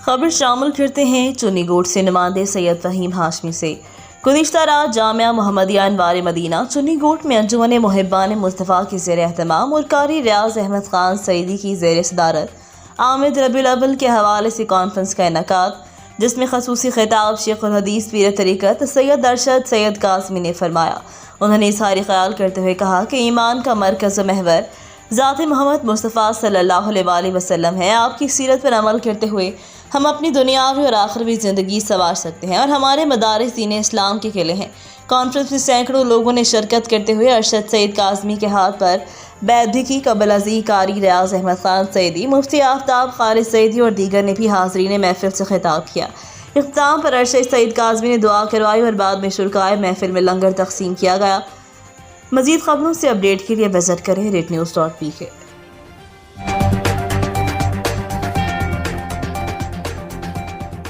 خبر شامل کرتے ہیں چنی گوٹ سے نمائندے سید فہیم ہاشمی سے۔ گزشتہ رات جامعہ محمدیہ انوار مدینہ چنی گوٹ میں انجمن محبان مصطفیٰ کی زیر اہتمام اور قاری ریاض احمد خان سعیدی کی زیر صدارت آمد ربیع الاول کے حوالے سے کانفرنس کا انعقاد، جس میں خصوصی خطاب شیخ الحدیث پیر طریقت سید ارشد سید قاسمی نے فرمایا۔ انہوں نے اظہار خیال کرتے ہوئے کہا کہ ایمان کا مرکز و محور ذات محمد مصطفیٰ صلی اللہ علیہ وآلہ وسلم ہے۔ آپ کی سیرت پر عمل کرتے ہوئے ہم اپنی دنیاوی اور آخروی زندگی سنوار سکتے ہیں اور ہمارے مدارس دین اسلام کے قلعے ہیں۔ کانفرنس میں سینکڑوں لوگوں نے شرکت کرتے ہوئے ارشد سید قاسمی کے ہاتھ پر بیعت بھی کی۔ قبل ازیں قاری ریاض احمد خان سعیدی، مفتی آفتاب خالد سعیدی اور دیگر نے بھی حاضرین محفل سے خطاب کیا۔ اختتام پر ارشد سید قاسمی نے دعا کروائی اور بعد میں شرکائے محفل میں لنگر تقسیم کیا گیا۔ مزید خبروں سے اپڈیٹ کے لیے وزٹ کریں rednews.pk۔